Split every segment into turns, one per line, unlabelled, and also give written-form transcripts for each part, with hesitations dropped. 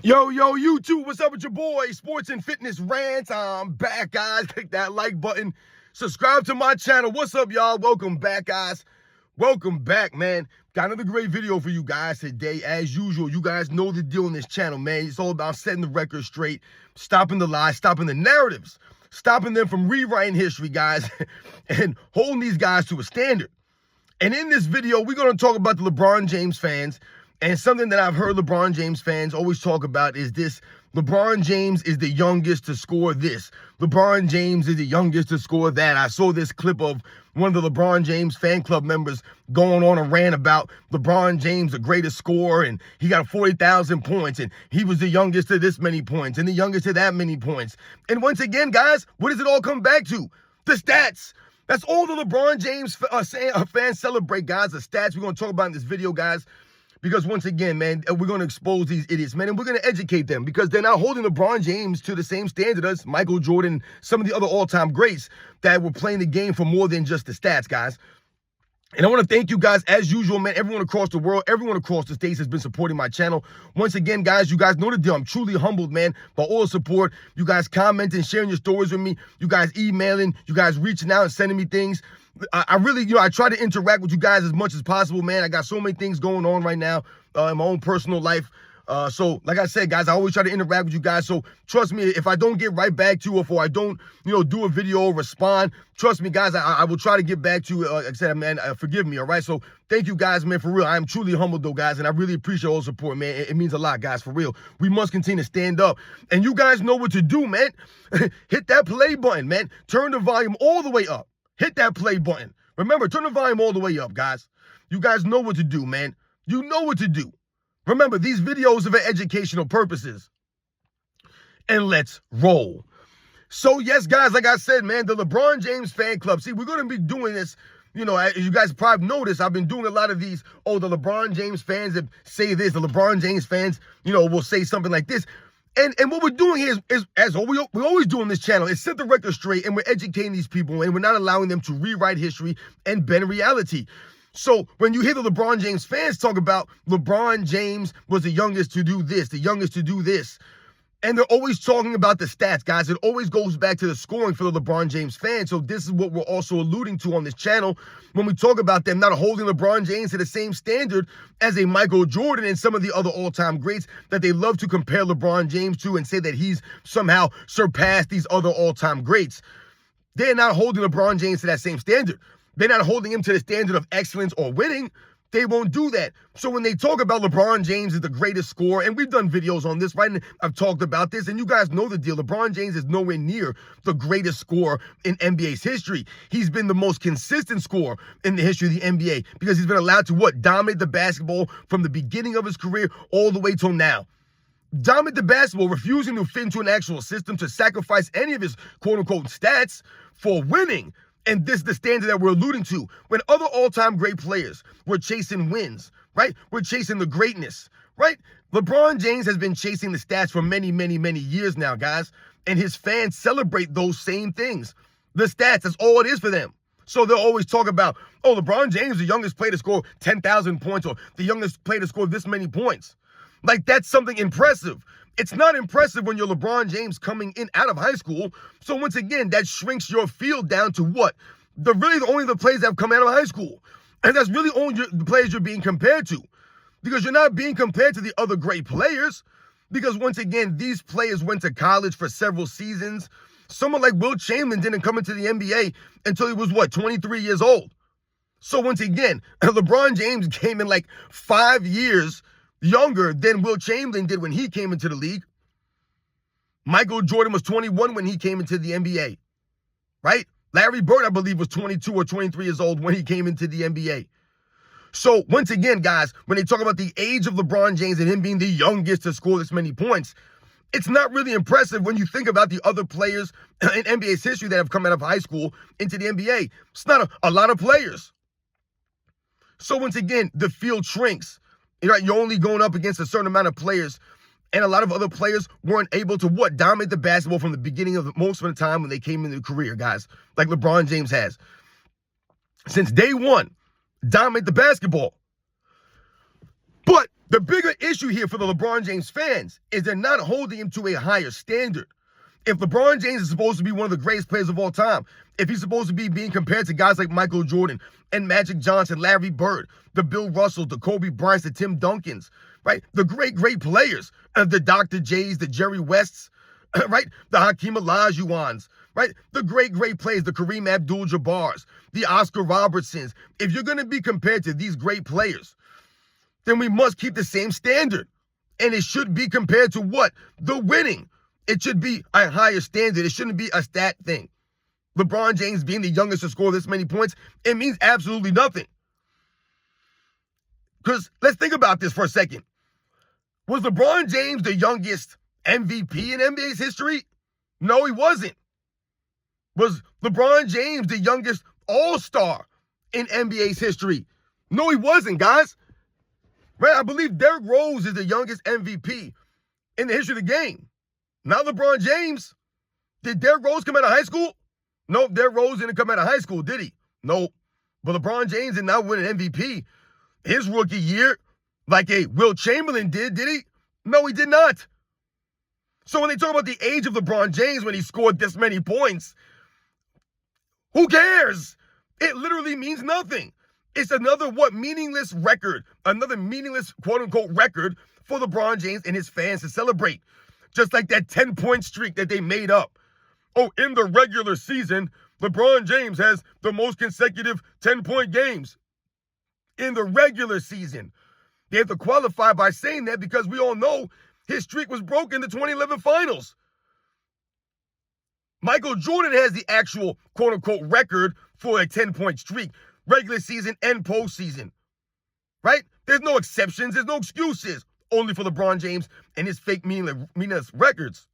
Yo, YouTube, what's up with your boy? Sports and Fitness Rants. I'm back, guys. Click that like button. Subscribe to my channel. What's up, y'all? Welcome back, guys. Welcome back, man. Got another great video for you guys today. As usual, you guys know the deal on this channel, man. It's all about setting the record straight, stopping the lies, stopping the narratives, stopping them from rewriting history, guys, and holding these guys to a standard. And in this video, we're going to talk about the LeBron James fans. And something that I've heard LeBron James fans always talk about is this: LeBron James is the youngest to score this. LeBron James is the youngest to score that. I saw this clip of one of the LeBron James fan club members going on a rant about LeBron James, the greatest scorer, and he got 40,000 points, and he was the youngest to this many points, and the youngest to that many points. And once again, guys, what does it all come back to? The stats. That's all the LeBron James fans celebrate, guys, the stats we're going to talk about in this video, guys. Because once again, man, we're going to expose these idiots, man, and we're going to educate them because they're not holding LeBron James to the same standard as Michael Jordan, some of the other all-time greats that were playing the game for more than just the stats, guys. And I want to thank you guys, as usual, man. Everyone across the world, everyone across the states has been supporting my channel. Once again, guys, you guys know the deal. I'm truly humbled, man, by all the support. You guys commenting, sharing your stories with me. You guys emailing, you guys reaching out and sending me things. I really, I try to interact with you guys as much as possible, man. I got so many things going on right now in my own personal life. So like I said, guys, I always try to interact with you guys. So trust me, if I don't get right back to you, or if I don't, do a video or respond, trust me, guys, I will try to get back to you. Like I said, man, forgive me, all right? So thank you, guys, man, for real. I am truly humbled, though, guys, and I really appreciate all the support, man. It means a lot, guys, for real. We must continue to stand up. And you guys know what to do, man. Hit that play button, man. Turn the volume all the way up. Hit that play button. Remember, turn the volume all the way up, guys. You guys know what to do, man. You know what to do. Remember, these videos are for educational purposes. And let's roll. So, yes, guys, like I said, man, the LeBron James fan club. See, we're going to be doing this. As you guys probably noticed, I've been doing a lot of these. Oh, the LeBron James fans that say this. The LeBron James fans, will say something like this. And what we're doing here is as we always do on this channel, is set the record straight, and we're educating these people, and we're not allowing them to rewrite history and bend reality. So when you hear the LeBron James fans talk about LeBron James was the youngest to do this, the youngest to do this, and they're always talking about the stats, guys. It always goes back to the scoring for the LeBron James fans. So this is what we're also alluding to on this channel when we talk about them not holding LeBron James to the same standard as a Michael Jordan and some of the other all-time greats that they love to compare LeBron James to and say that he's somehow surpassed these other all-time greats. They're not holding LeBron James to that same standard. They're not holding him to the standard of excellence or winning. They won't do that. So when they talk about LeBron James is the greatest scorer, and we've done videos on this, right? And I've talked about this, and you guys know the deal. LeBron James is nowhere near the greatest scorer in NBA's history. He's been the most consistent scorer in the history of the NBA because he's been allowed to, dominate the basketball from the beginning of his career all the way till now. Dominate the basketball, refusing to fit into an actual system, to sacrifice any of his quote-unquote stats for winning. And this is the standard that we're alluding to. When other all-time great players were chasing wins, right? We're chasing the greatness, right? LeBron James has been chasing the stats for many, many, many years now, guys. And his fans celebrate those same things. The stats, that's all it is for them. So they'll always talk about, oh, LeBron James is the youngest player to score 10,000 points, or the youngest player to score this many points. Like, that's something impressive. It's not impressive when you're LeBron James coming in out of high school. So once again, that shrinks your field down to what? Only the players that have come out of high school. And that's really only the players you're being compared to. Because you're not being compared to the other great players. Because once again, these players went to college for several seasons. Someone like Will Chamberlain didn't come into the NBA until he was, 23 years old. So once again, LeBron James came in like 5 years younger than Will Chamberlain did when he came into the league. Michael Jordan was 21 when he came into the NBA, right? Larry Bird, I believe, was 22 or 23 years old when he came into the NBA. So once again, guys, when they talk about the age of LeBron James and him being the youngest to score this many points, it's not really impressive when you think about the other players in NBA's history that have come out of high school into the NBA. It's not a lot of players. So once again, the field shrinks. You're only going up against a certain amount of players, and a lot of other players weren't able to dominate the basketball from the beginning of most of the time when they came into their career, guys, like LeBron James has. Since day one, dominate the basketball. But The bigger issue here for the LeBron James fans is they're not holding him to a higher standard. If LeBron James is supposed to be one of the greatest players of all time, if he's supposed to be being compared to guys like Michael Jordan and Magic Johnson, Larry Bird, the Bill Russells, the Kobe Bryants, the Tim Duncans, right? The great players, the Dr. J's, the Jerry Wests, right? The Hakeem Olajuwons, right? The great players, the Kareem Abdul-Jabbars, the Oscar Robertsons. If you're going to be compared to these great players, then we must keep the same standard. And it should be compared to what? The winning. It should be a higher standard. It shouldn't be a stat thing. LeBron James being the youngest to score this many points, it means absolutely nothing. Because let's think about this for a second. Was LeBron James the youngest MVP in NBA's history? No, he wasn't. Was LeBron James the youngest All-Star in NBA's history? No, he wasn't, guys. Right? I believe Derrick Rose is the youngest MVP in the history of the game. Not LeBron James. Did Derrick Rose come out of high school? No, Derrick Rose didn't come out of high school, did he? No. But LeBron James did not win an MVP his rookie year like a Will Chamberlain did he? No, he did not. So when they talk about the age of LeBron James when he scored this many points, who cares? It literally means nothing. It's another meaningless record, another meaningless quote-unquote record for LeBron James and his fans to celebrate. Just like that 10-point streak that they made up. Oh, in the regular season, LeBron James has the most consecutive 10-point games. In the regular season. They have to qualify by saying that because we all know his streak was broken in the 2011 finals. Michael Jordan has the actual quote-unquote record for a 10-point streak. Regular season and postseason. Right? There's no exceptions. There's no excuses. Only for LeBron James and his fake meaningless records.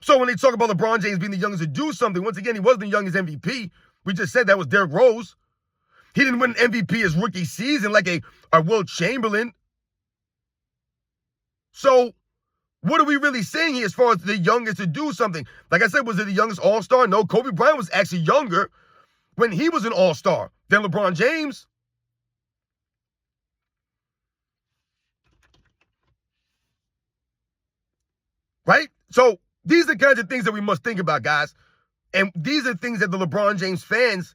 So when they talk about LeBron James being the youngest to do something, once again, he wasn't the youngest MVP. We just said that was Derrick Rose. He didn't win an MVP his rookie season like a Will Chamberlain. So what are we really saying here as far as the youngest to do something? Like I said, was it the youngest All-Star? No, Kobe Bryant was actually younger when he was an All-Star than LeBron James. Right? So these are the kinds of things that we must think about, guys. And these are things that the LeBron James fans,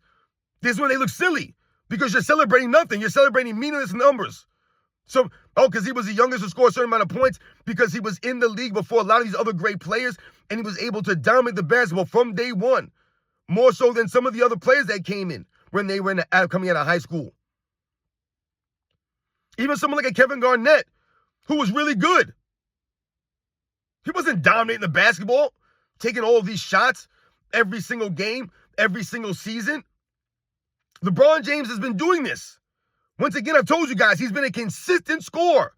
this is when they look silly. Because you're celebrating nothing. You're celebrating meaningless numbers. So, because he was the youngest to score a certain amount of points because he was in the league before a lot of these other great players and he was able to dominate the basketball from day one. More so than some of the other players that came in when they were coming out of high school. Even someone like a Kevin Garnett, who was really good. He wasn't dominating the basketball, taking all of these shots every single game, every single season. LeBron James has been doing this. Once again, I've told you guys, he's been a consistent scorer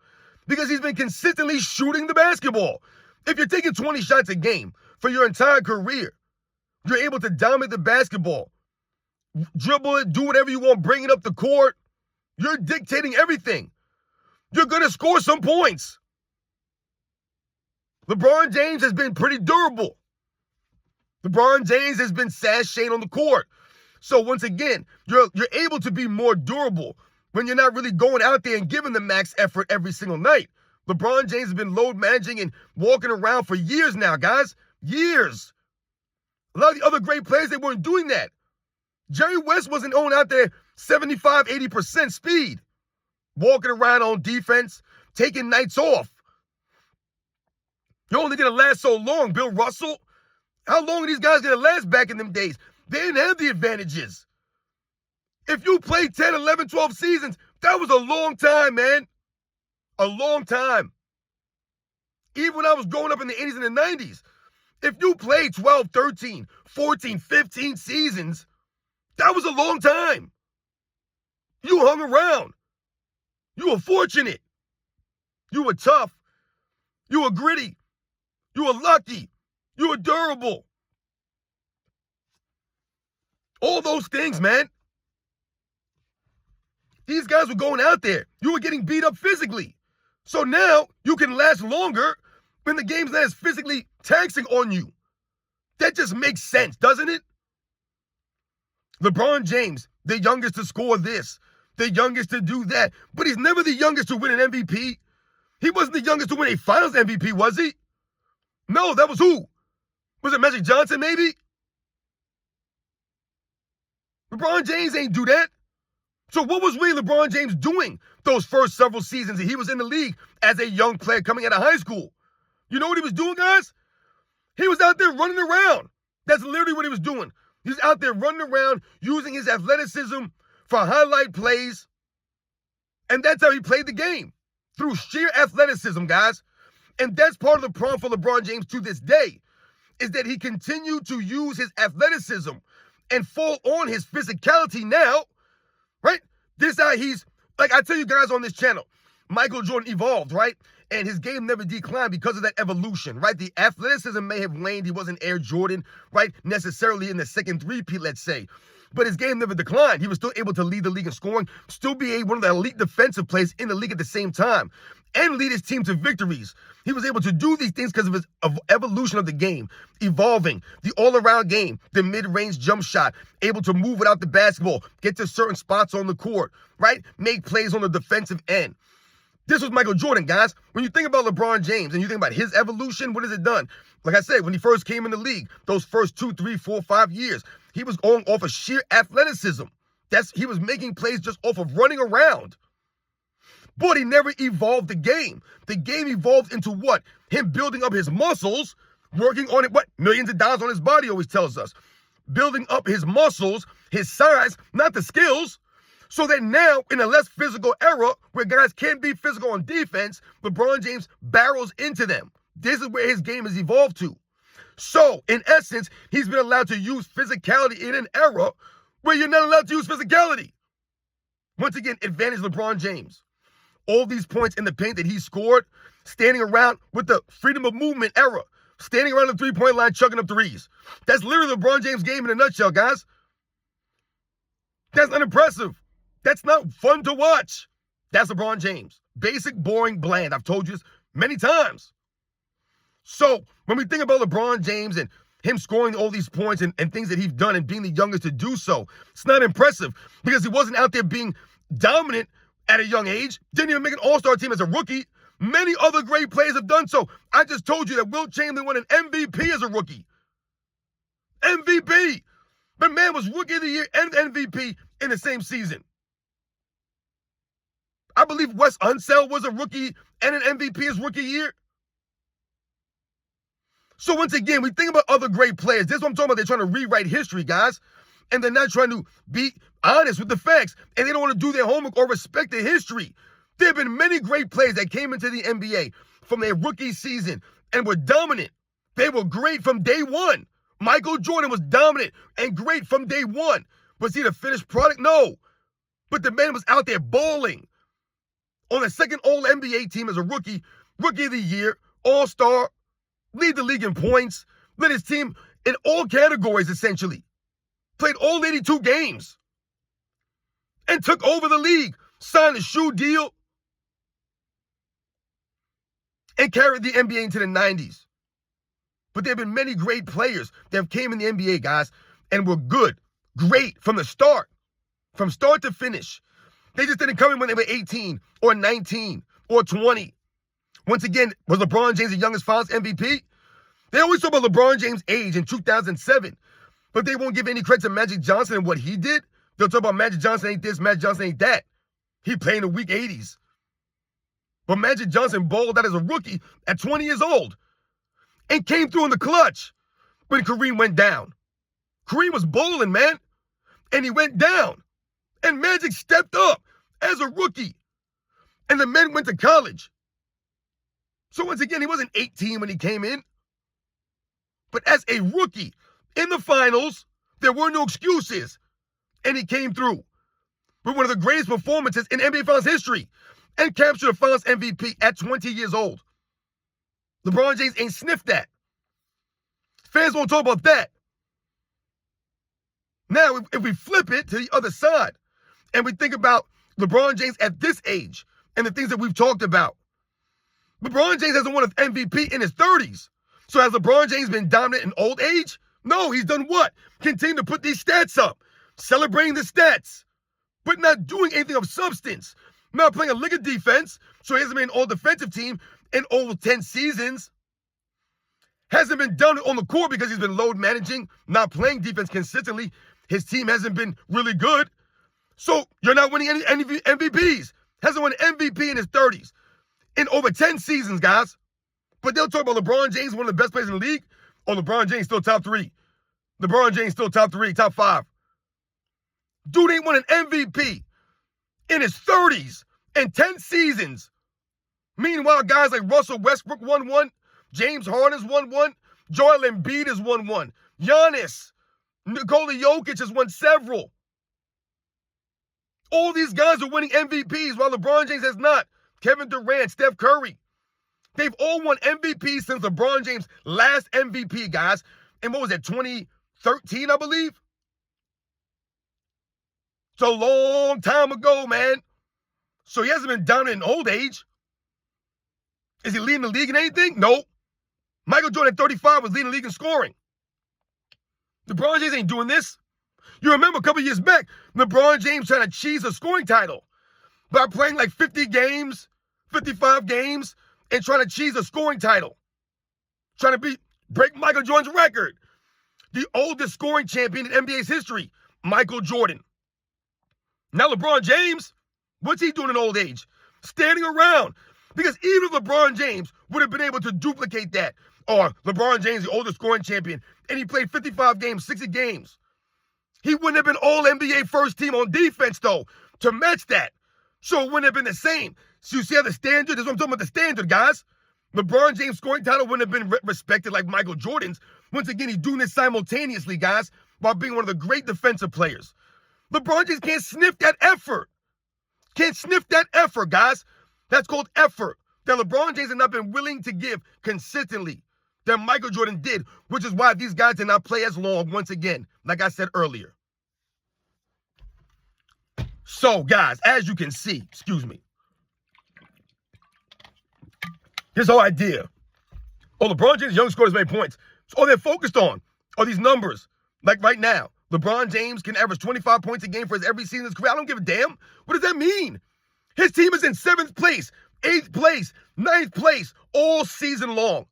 because he's been consistently shooting the basketball. If you're taking 20 shots a game for your entire career, you're able to dominate the basketball, dribble it, do whatever you want, bring it up the court. You're dictating everything. You're going to score some points. LeBron James has been pretty durable. LeBron James has been sashaying on the court. So once again, you're able to be more durable when you're not really going out there and giving the max effort every single night. LeBron James has been load managing and walking around for years now, guys. Years. A lot of the other great players, they weren't doing that. Jerry West wasn't going out there 75, 80% speed. Walking around on defense, taking nights off. You're only going to last so long, Bill Russell. How long are these guys going to last back in them days? They didn't have the advantages. If you played 10, 11, 12 seasons, that was a long time, man. A long time. Even when I was growing up in the 80s and the 90s, if you played 12, 13, 14, 15 seasons, that was a long time. You hung around. You were fortunate. You were tough. You were gritty. You were lucky. You were durable. All those things, man. These guys were going out there. You were getting beat up physically. So now you can last longer when the game's not as physically taxing on you. That just makes sense, doesn't it? LeBron James, the youngest to score this, the youngest to do that. But he's never the youngest to win an MVP. He wasn't the youngest to win a finals MVP, was he? No, that was who? Was it Magic Johnson, maybe? LeBron James ain't do that. So what was really LeBron James doing those first several seasons that he was in the league as a young player coming out of high school? You know what he was doing, guys? He was out there running around. That's literally what he was doing. He was out there running around, using his athleticism for highlight plays. And that's how he played the game, through sheer athleticism, guys. And that's part of the problem for LeBron James to this day, is that he continued to use his athleticism and fall on his physicality now, right? This is how he's, like I tell you guys on this channel, Michael Jordan evolved, right? And his game never declined because of that evolution, right? The athleticism may have waned. He wasn't Air Jordan, right? Necessarily in the second three-peat, let's say. But his game never declined. He was still able to lead the league in scoring, still be one of the elite defensive players in the league at the same time, and lead his team to victories. He was able to do these things because of his evolution of the game, evolving, the all-around game, the mid-range jump shot, able to move without the basketball, get to certain spots on the court, right? Make plays on the defensive end. This was Michael Jordan, guys. When you think about LeBron James and you think about his evolution, what has it done? Like I said, when he first came in the league, those first 2, 3, 4, 5 years, he was going off of sheer athleticism. He was making plays just off of running around. But he never evolved the game. The game evolved into what? Him building up his muscles, working on it, what? Millions of dollars on his body, always tells us. Building up his muscles, his size, not the skills. So that now, in a less physical era, where guys can't be physical on defense, LeBron James barrels into them. This is where his game has evolved to. So, in essence, he's been allowed to use physicality in an era where you're not allowed to use physicality. Once again, advantage LeBron James. All these points in the paint that he scored, standing around with the freedom of movement era, standing around the three-point line, chucking up threes. That's literally LeBron James' game in a nutshell, guys. That's unimpressive. That's not fun to watch. That's LeBron James. Basic, boring, bland. I've told you this many times. So when we think about LeBron James and him scoring all these points and things that he's done and being the youngest to do so, it's not impressive because he wasn't out there being dominant at a young age. Didn't even make an all-star team as a rookie. Many other great players have done so. I just told you that Wilt Chamberlain won an MVP as a rookie. MVP. The man was Rookie of the Year and MVP in the same season. I believe Wes Unseld was a rookie and an MVP his rookie year. So once again, we think about other great players. This is what I'm talking about. They're trying to rewrite history, guys. And they're not trying to be honest with the facts. And they don't want to do their homework or respect the history. There have been many great players that came into the NBA from their rookie season and were dominant. They were great from day one. Michael Jordan was dominant and great from day one. Was he the finished product? No. But the man was out there balling. On the second All-NBA team as a rookie, Rookie of the Year, All-Star, lead the league in points, led his team in all categories, essentially. Played all 82 games. And took over the league, signed a shoe deal, and carried the NBA into the 90s. But there have been many great players that came in the NBA, guys, and were good, great from the start, from start to finish. They just didn't come in when they were 18 or 19 or 20. Once again, was LeBron James the youngest finals MVP? They always talk about LeBron James' age in 2007, but they won't give any credit to Magic Johnson and what he did. They'll talk about Magic Johnson ain't this, Magic Johnson ain't that. He played in the weak 80s. But Magic Johnson balled out as a rookie at 20 years old and came through in the clutch when Kareem went down. Kareem was bowling, man, and he went down. And Magic stepped up as a rookie. And the men went to college. So once again, he wasn't 18 when he came in. But as a rookie in the finals, there were no excuses. And he came through with one of the greatest performances in NBA Finals history and captured a Finals MVP at 20 years old. LeBron James ain't sniffed that. Fans won't talk about that. Now, if we flip it to the other side, and we think about LeBron James at this age and the things that we've talked about. LeBron James hasn't won an MVP in his 30s. So has LeBron James been dominant in old age? No, he's done what? Continue to put these stats up. Celebrating the stats. but not doing anything of substance. Not playing a lick of defense, so he hasn't been an all-defensive team in over 10 seasons. Hasn't been done on the court because he's been load managing, not playing defense consistently. His team hasn't been really good. So you're not winning any MVPs. Hasn't won MVP in his 30s. In over 10 seasons, guys. But they'll talk about LeBron James, one of the best players in the league. Oh, LeBron James still top 3. LeBron James still top 3, top 5. Dude ain't won an MVP in his 30s in 10 seasons. Meanwhile, guys like Russell Westbrook won one. James Harden's won one. Joel Embiid has won one. Giannis, Nikola Jokic has won several. All these guys are winning MVPs while LeBron James has not. Kevin Durant, Steph Curry. They've all won MVPs since LeBron James' last MVP, guys. And what was that, 2013, I believe? It's a long time ago, man. So he hasn't been down in old age. Is he leading the league in anything? No. Michael Jordan at 35 was leading the league in scoring. LeBron James ain't doing this. You remember a couple years back, LeBron James trying to cheese a scoring title by playing like 50 games, 55 games, and trying to cheese a scoring title. Trying to break Michael Jordan's record. The oldest scoring champion in NBA's history, Michael Jordan. Now LeBron James, what's he doing in old age? Standing around. Because even if LeBron James would have been able to duplicate that, or LeBron James, the oldest scoring champion, and he played 55 games, 60 games, he wouldn't have been all-NBA first team on defense, though, to match that. So it wouldn't have been the same. So you see how the standard, that's what I'm talking about, the standard, guys. LeBron James' scoring title wouldn't have been respected like Michael Jordan's. Once again, he's doing this simultaneously, guys, while being one of the great defensive players. LeBron James can't sniff that effort. Can't sniff that effort, guys. That's called effort that LeBron James has not been willing to give consistently that Michael Jordan did, which is why these guys did not play as long, once again, like I said earlier. So, guys, as you can see, excuse me, here's the whole idea. Oh, LeBron James, young scored as many points. So all they're focused on are these numbers. Like right now, LeBron James can average 25 points a game for his every season in his career. I don't give a damn. What does that mean? His team is in 7th place, 8th place, 9th place all season long.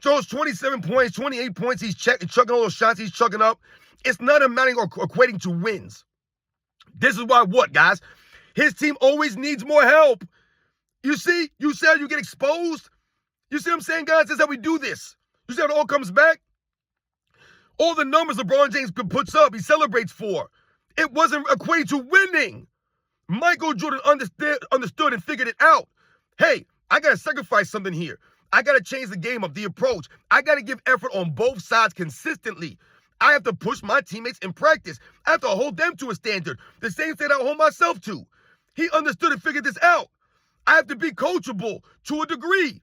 So it's 27 points, 28 points. He's chucking all those shots he's chucking up. It's not amounting or equating to wins. This is why what, guys? His team always needs more help. You see how you get exposed? You see what I'm saying, guys? This is how we do this. You see how it all comes back? All the numbers LeBron James puts up, he celebrates for. It wasn't equated to winning. Michael Jordan understood and figured it out. Hey, I got to sacrifice something here. I got to change the game up, the approach. I got to give effort on both sides consistently. I have to push my teammates in practice. I have to hold them to a standard, the same standard I hold myself to. He understood and figured this out. I have to be coachable to a degree.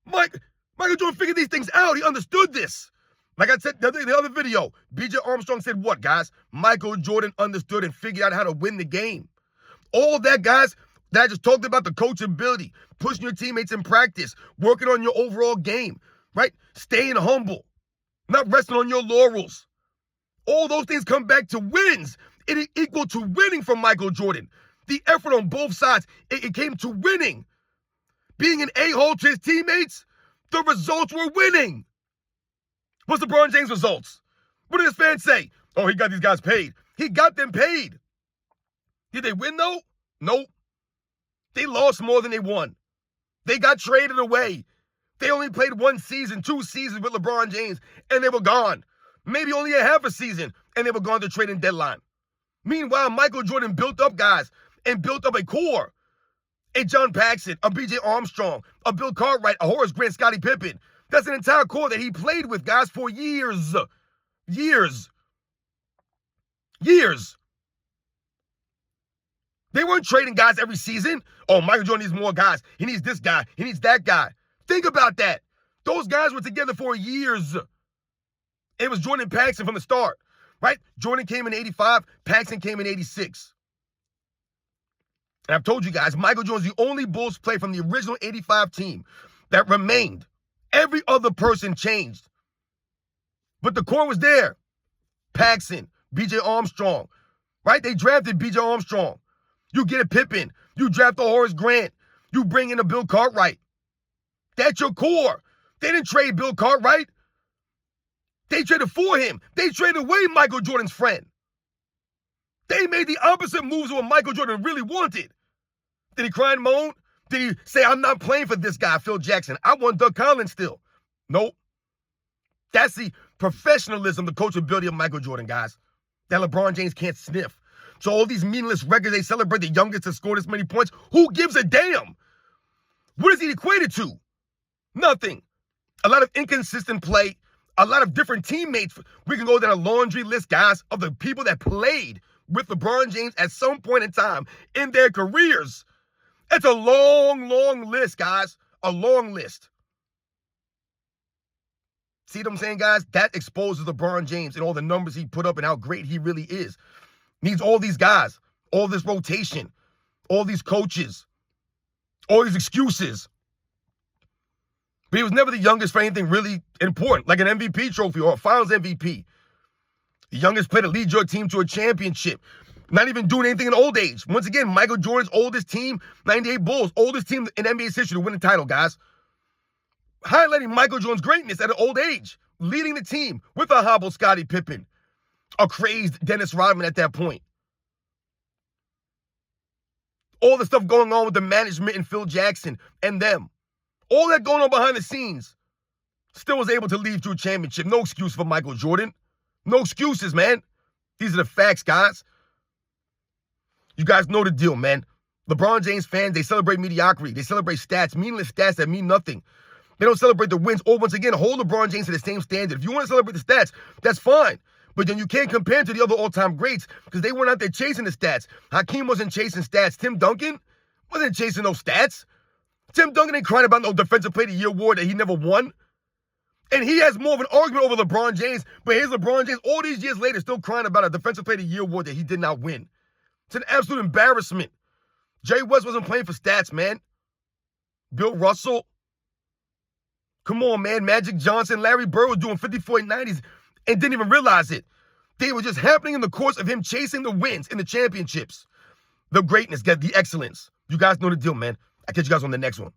Michael Jordan figured these things out. He understood this. Like I said the other video, B.J. Armstrong said what, guys? Michael Jordan understood and figured out how to win the game. All that, guys, that I just talked about, the coachability, pushing your teammates in practice, working on your overall game, right? Staying humble, not resting on your laurels. All those things come back to wins. It is equal to winning for Michael Jordan. The effort on both sides, it came to winning. Being an a-hole to his teammates, the results were winning. What's LeBron James' results? What did his fans say? Oh, he got these guys paid. He got them paid. Did they win, though? Nope. They lost more than they won. They got traded away. They only played 1 season, 2 seasons with LeBron James, and they were gone. Maybe only a half a season, and they were gone to trading deadline. Meanwhile, Michael Jordan built up guys and built up a core. A John Paxson, a B.J. Armstrong, a Bill Cartwright, a Horace Grant, Scottie Pippen. That's an entire core that he played with, guys, for years. Years. They weren't trading guys every season. Oh, Michael Jordan needs more guys. He needs this guy. He needs that guy. Think about that. Those guys were together for years. It was Jordan and Paxson from the start, right? Jordan came in 85. Paxson came in 86. And I've told you guys, Michael Jordan's the only Bulls player from the original 85 team that remained. Every other person changed. But the core was there. Paxson, B.J. Armstrong, right? They drafted B.J. Armstrong. You get a Pippen. You draft a Horace Grant. You bring in a Bill Cartwright. That's your core. They didn't trade Bill Cartwright. They traded for him. They traded away Michael Jordan's friend. They made the opposite moves of what Michael Jordan really wanted. Did he cry and moan? Did he say, I'm not playing for this guy, Phil Jackson? I want Doug Collins still. Nope. That's the professionalism, the coachability of Michael Jordan, guys, that LeBron James can't sniff. So all these meaningless records, they celebrate the youngest to score this many points. Who gives a damn? What is he equated to? Nothing. A lot of inconsistent play, a lot of different teammates. We can go down a laundry list, guys, of the people that played with LeBron James at some point in time in their careers. It's a long, long list, guys. A long list. See what I'm saying, guys? That exposes LeBron James and all the numbers he put up and how great he really is. Needs all these guys, all this rotation, all these coaches, all these excuses. But he was never the youngest for anything really important, like an MVP trophy or a finals MVP. The youngest player to lead your team to a championship. Not even doing anything in old age. Once again, Michael Jordan's oldest team, 98 Bulls, oldest team in NBA's history to win the title, guys. Highlighting Michael Jordan's greatness at an old age, leading the team with a hobbled Scottie Pippen, a crazed Dennis Rodman at that point. All the stuff going on with the management and Phil Jackson and them. All that going on behind the scenes. Still was able to lead to a championship. No excuse for Michael Jordan. No excuses, man. These are the facts, guys. You guys know the deal, man. LeBron James fans, they celebrate mediocrity. They celebrate stats, meaningless stats that mean nothing. They don't celebrate the wins. Or once again, hold LeBron James to the same standard. If you want to celebrate the stats, that's fine. But then you can't compare him to the other all-time greats because they weren't out there chasing the stats. Hakeem wasn't chasing stats. Tim Duncan wasn't chasing no stats. Tim Duncan ain't crying about no Defensive Player of the Year award that he never won. And he has more of an argument over LeBron James, but here's LeBron James all these years later still crying about a Defensive Player of the Year award that he did not win. It's an absolute embarrassment. Jerry West wasn't playing for stats, man. Bill Russell. Come on, man. Magic Johnson, Larry Bird was doing 54 90s and didn't even realize it. They were just happening in the course of him chasing the wins in the championships. The greatness, the excellence. You guys know the deal, man. I'll catch you guys on the next one.